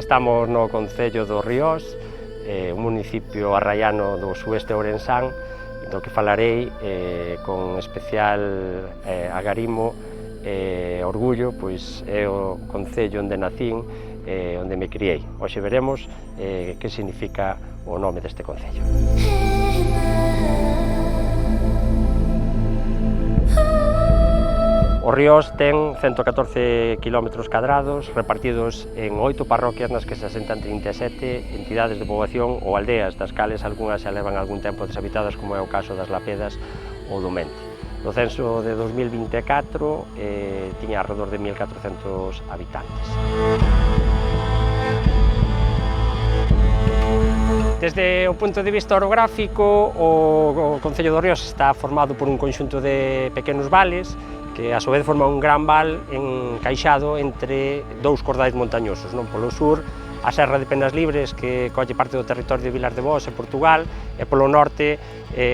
Estamos no concello do Ríos, un municipio arraiano do sueste ourensán, do que falarei con especial agarimo e orgullo, pois é o concello onde nacín, onde me criei. Hoxe veremos que significa o nome deste concello. O Ríos ten 114 km cadrados repartidos en 8 parroquias nas que se asentan 37 entidades de poboación ou aldeas, das cales algunhas xa levan algún tempo deshabitadas, como é o caso das Lapedas ou do Mente. No censo de 2024 tiña alrededor de 1.400 habitantes. Desde o punto de vista orográfico, o concello do Ríos está formado por un conxunto de pequenos vales que a su vez forma un gran val encaixado entre dous cordais montañosos. Polo sur, a Serra de Penas Libres, que colle parte do territorio de Vilar de Bos e Portugal, e polo norte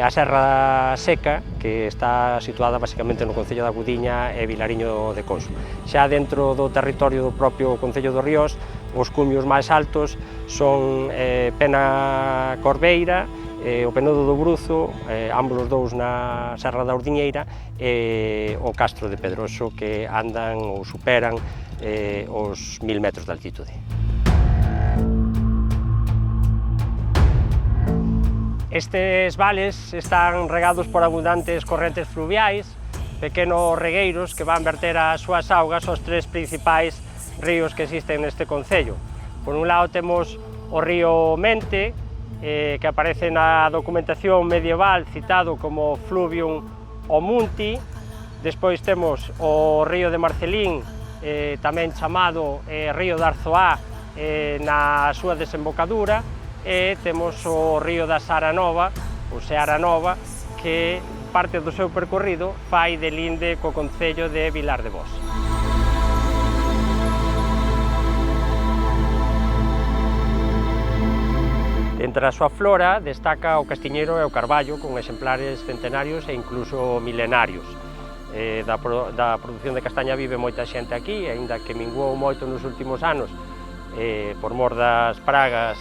a Serra Seca, que está situada basicamente no concello da Gudiña e Vilariño de Conso. Xa dentro do territorio do propio concello do Ríos, os cumios máis altos son Pena Corbeira, o Penedo do Bruzo, ambos os dous na Serra da Ordiñeira, e o Castro de Pedroso, que andan ou superan os 1000 metros de altitude. Estes vales están regados por abundantes correntes fluviais, pequenos regueiros que van verter as súas augas aos tres principais ríos que existen neste concello. Por un lado temos o río Mente, que aparece na documentación medieval citado como Fluvium Omunti. Despois temos o río de Marcelín, tamén chamado río de Arzoá, na súa desembocadura, e temos o río da Sara Nova, ou Seara Nova, que parte do seu percorrido fai de linde co concello de Vilar de Bos. Entre a súa flora destaca o castiñeiro e o carballo, con exemplares centenarios e incluso milenarios. Da produción de castaña vive moita xente aquí, aínda que minguou moito nos últimos anos por mor das pragas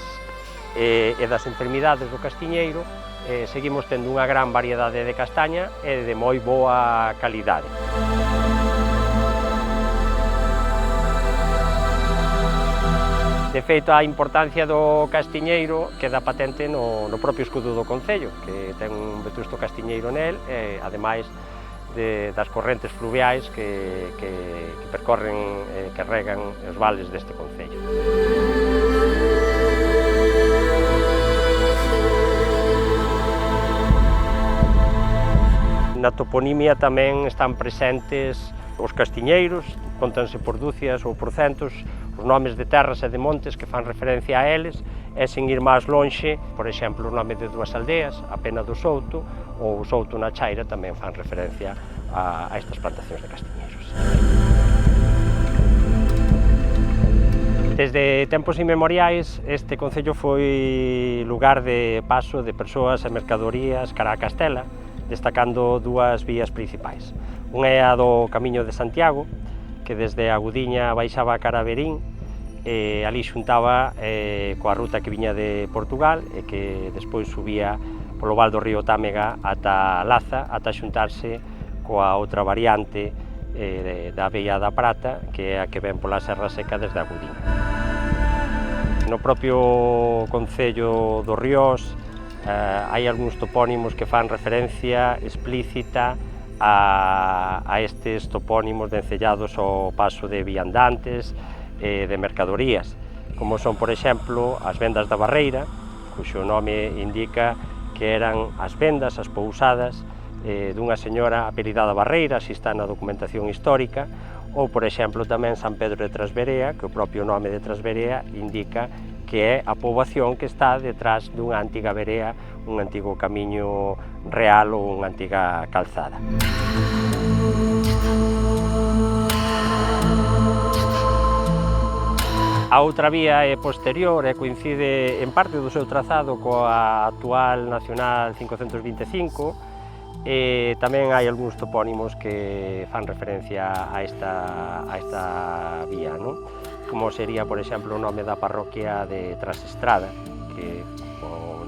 e das enfermidades do castiñeiro. Seguimos tendo unha gran variedade de castaña e de moi boa calidade. De feito, a importancia do castiñeiro queda patente no propio escudo do concello, que ten un vetusto castiñeiro nel, ademais das correntes fluviais que percorren e que regan os vales deste concello. Na toponimia tamén están presentes os castiñeiros, contanse por dúcias ou por centos os nomes de terras e de montes que fan referencia a eles, e sen ir máis lonxe, por exemplo, o nome de dúas aldeas, a Pena do Souto ou o Souto na Chaira, tamén fan referencia a estas plantacións de castiñeiros. Desde tempos inmemoriais, este concello foi lugar de paso de persoas e mercadorías cara a Castela, destacando dúas vías principais. Unha é a do Camiño de Santiago, que desde a Gudiña baixaba a cara a Verín, e ali xuntaba coa ruta que viña de Portugal e que despois subía polo val do río Támega ata Laza, ata xuntarse coa outra variante da Vella da Prata, que é a que ven pola Serra Seca desde a Gudiña. No propio concello do Ríos hai algúns topónimos que fan referencia explícita a estes topónimos vencellados ao paso de viandantes e de mercadorías, como son, por exemplo, as vendas da Barreira, cuxo nome indica que eran as vendas, as pousadas dunha señora apelidada Barreira, así está na documentación histórica, ou, por exemplo, tamén San Pedro de Trasverea, que o propio nome de Trasverea indica que é a poboación que está detrás dunha antiga verea, un antigo camiño real ou unha antiga calzada. A outra vía é posterior e coincide en parte do seu trazado coa actual Nacional 525, e tamén hai algúns topónimos que fan referencia a esta vía, non? como sería, por exemplo, o nome da parroquia de Trasestrada, que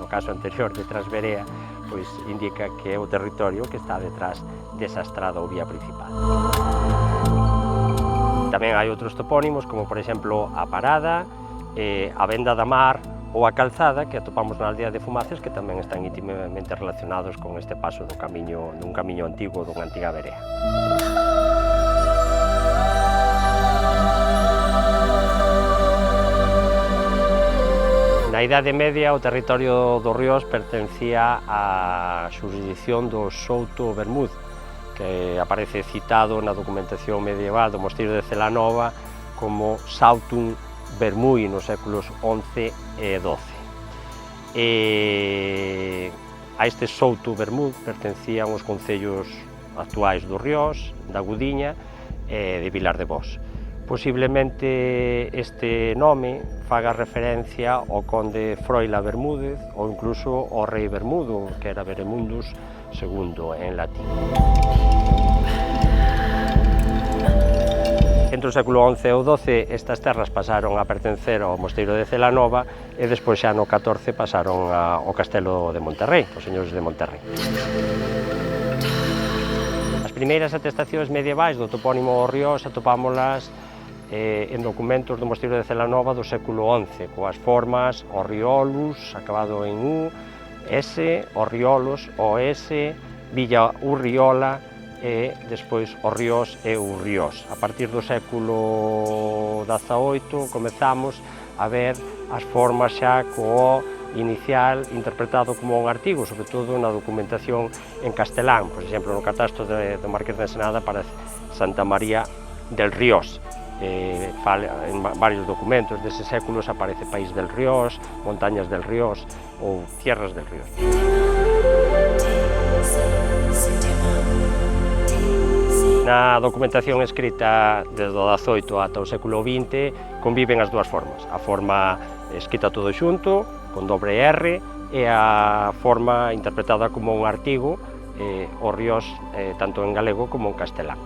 no caso anterior de Trasverea, pois indica que é o territorio que está detrás desa estrada ou vía principal. Tamén hai outros topónimos, como por exemplo a Parada, a Venda da Mar ou a Calzada, que atopamos na aldea de Fumaces, que tamén están íntimamente relacionados con este paso dun camiño antigo, dunha antiga verea. Na Idade Media, o territorio do Ríos pertencía á xurisdición do Souto Bermúdez, que aparece citado na documentación medieval do mosteiro de Celanova como Sautum Bermúi nos séculos XI e XII. A este Souto Bermúdez pertencían os concellos actuais do Ríos, da Gudiña e de Vilar de Bos. Posiblemente este nome faga referencia ao conde Froila Bermúdez ou incluso ao rei Bermudo, que era Beremundus II en latín. Entre o século XI e o XII estas terras pasaron a pertencer ao mosteiro de Celanova e despois xa no XIV pasaron ao castelo de Monterrei, os señores de Monterrei. As primeiras atestacións medievais do topónimo do Ríos atopámolas en documentos do mosteiro de Celanova do século XI, coas formas Orriolus, acabado en U, S, Orriolos, OS, Villa Urriola, e despois o Ríos e o Ríos. A partir do século XVIII comezamos a ver as formas xa co inicial interpretado como un artigo, sobre todo na documentación en castelán, por exemplo, no catastro do Marqués de Ensenada para Santa María del Ríos. En varios documentos deses séculos aparece País del Ríos, Montañas del Ríos ou Tierras del Ríos. Na documentación escrita desde o XVIII ata o século XX conviven as dúas formas, a forma escrita todo xunto, con dobre R, e a forma interpretada como un artigo, o Ríos, tanto en galego como en castelán.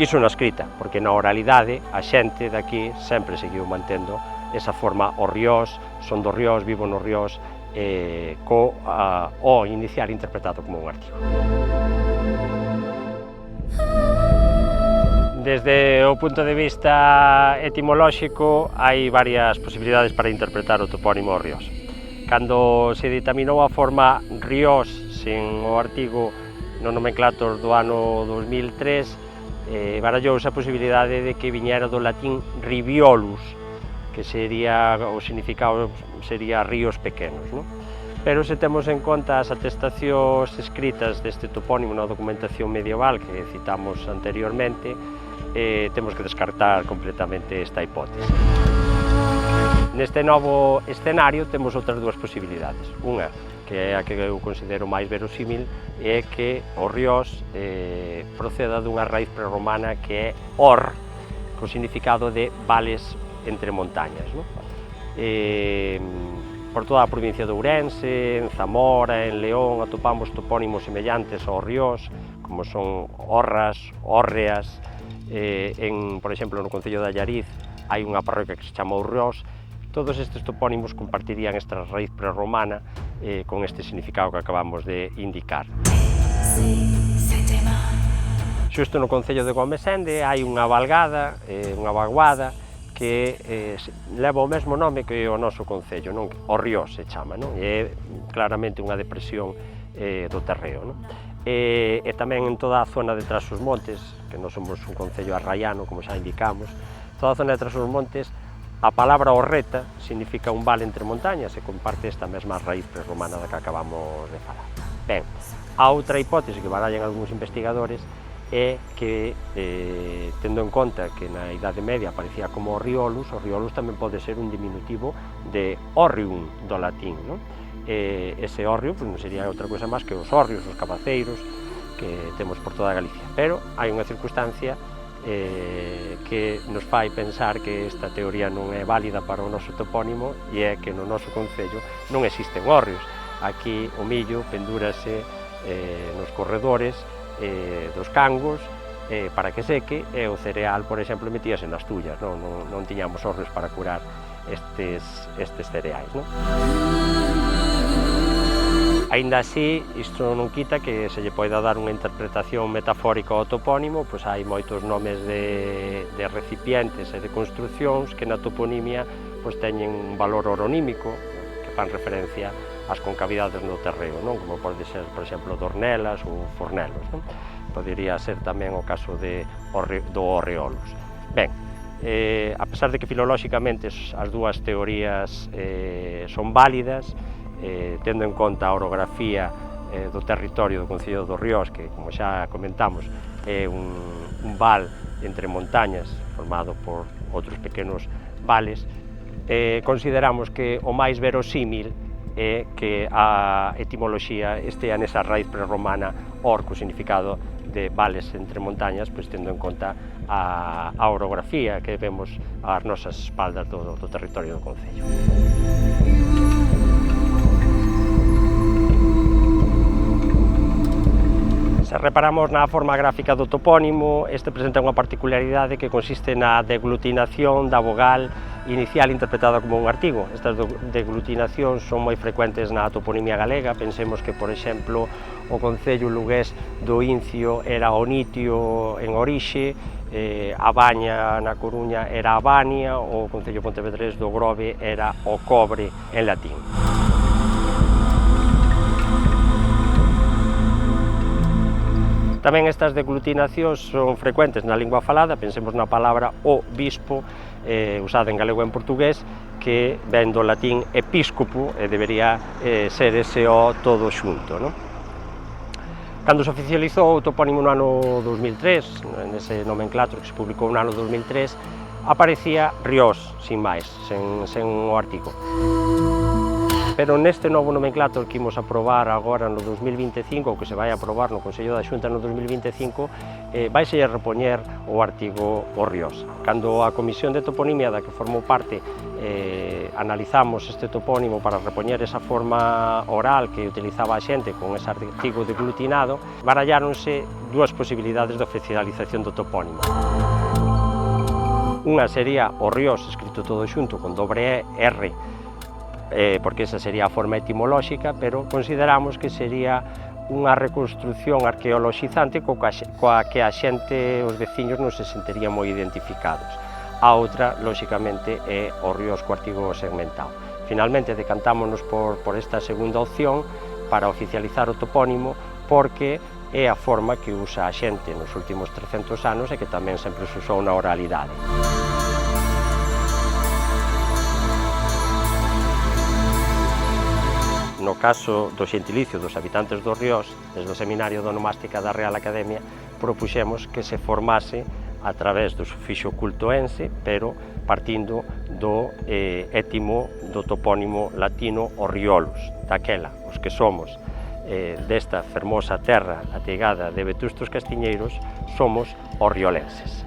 Iso na escrita, porque na oralidade a xente daqui sempre seguiu mantendo esa forma o Ríos, son do Ríos, vivo no Ríos, o inicial interpretado como un artigo. Desde o punto de vista etimolóxico, hai varias posibilidades para interpretar o topónimo Ríos. Cando se ditaminou a forma Ríos sen o artigo no nomenclator do ano 2003, barallouse a posibilidade de que viñera do latín riviolus, que sería, o significado sería ríos pequenos, non? Pero se temos en conta as atestacións escritas deste topónimo na documentación medieval que citamos anteriormente, temos que descartar completamente esta hipótese. Neste novo escenario temos outras dúas posibilidades. Unha, que é a que eu considero máis verosímil, é que o Ríos proceda dunha raíz prerromana que é or, co significado de vales entre montañas, non? Por toda a provincia de Ourense, en Zamora, en León, atopamos topónimos semellantes aos Ríos, como son Orras, Hórreas. Por exemplo, no concello de Allariz hai unha parroquia que se chama Os Ríos. Todos estes topónimos compartirían esta raíz prerromana con este significado que acabamos de indicar. Xusto no concello de Gomesende hai unha valgada, unha vaguada, que leva o mesmo nome que o noso concello, non? O Ríos se chama, non? E é claramente unha depresión do terreo, non? E tamén en toda a zona de Trás-os-Montes, que non somos un concello arraiano, como xa indicamos, toda a zona de Trás-os-Montes, a palabra orreta significa un vale entre montañas e comparte esta mesma raíz prerromana da que acabamos de falar. Ben, a outra hipótese que barallan algúns investigadores é que, tendo en conta que na Idade Media aparecía como Orriolus, o Orriolus tamén pode ser un diminutivo de Orrium do latín, non? Ese Orrio non sería outra cousa máis que os hórreos, os cabaceiros que temos por toda Galicia, pero hai unha circunstancia que nos fai pensar que esta teoría non é válida para o noso topónimo, e é que no noso concello non existen hórreos. Aquí o millo pendúrase nos corredores dos cangos, para que seque, e o cereal, por exemplo, metíase nas tullas, non tiñamos hornos para curar estes cereais, non? Aínda así, isto non quita que se lle poida dar unha interpretación metafórica ao topónimo, pois hai moitos nomes de recipientes e de construcións que na toponimia pois teñen un valor oronímico, que fan referencia ás concavidades no terreo, non? Como pode ser, por exemplo, Dornelas ou Fornelos, non? Podería ser tamén o caso do Orreolos. Ben, a pesar de que filolóxicamente as dúas teorías son válidas, tendo en conta a orografía do territorio do Concello do Riós, que, como xa comentamos, é un val entre montañas formado por outros pequenos vales, consideramos que o máis verosímil é que a etimoloxía estea nesa raíz prerromana or, co significado de vales entre montañas, pois tendo en conta a orografía que vemos ás nosas espaldas do territorio do Concello. Se reparamos na forma gráfica do topónimo, este presenta unha particularidade que consiste na deglutinación da vogal inicial interpretada como un artigo. Estas deglutinacións son moi frecuentes na toponimia galega. Pensemos que, por exemplo, o concello lugués do Incio era Onitio en orixe, a Baña na Coruña era Abania, o concello pontevedrés do Grove era o Cobre en latín. Tamén estas deglutinacións son frecuentes na lingua falada. Pensemos na palabra o bispo, usada en galego e en portugués, que ven do latín episcopo e debería ser ese o todo xunto, non? Cando se oficializou o topónimo no ano 2003, nese nomenclatro que se publicou no ano 2003, aparecía Riós, sin máis, sen o artigo. Pero neste novo nomenclatro que imos aprobar agora no 2025, ou que se vai aprobar no Consello da Xunta no 2025, vaise repoñer o artigo o Riós. Cando a Comisión de Toponimia da que formou parte analizamos este topónimo para repoñer esa forma oral que utilizaba a xente con ese artigo deglutinado, baralláronse dúas posibilidades de oficialización do topónimo. Unha sería o Riós escrito todo xunto con dobre R, porque esa sería a forma etimolóxica, pero consideramos que sería unha reconstrucción arqueoloxizante coa que a xente, os veciños, non se sentirían moi identificados. A outra, lóxicamente, é o Riós co artigo segmentado. Finalmente, decantámonos por esta segunda opción para oficializar o topónimo, porque é a forma que usa a xente nos últimos 300 anos e que tamén sempre se usou na oralidade. No caso do xentilicio dos habitantes do Riós, desde o Seminario de Onomástica da Real Academia, propuxemos que se formase a través do sufixo cultoense, pero partindo do étimo do topónimo latino Orriolos, daquela, os que somos desta fermosa terra ateigada de vetustos castiñeiros, somos orriolenses.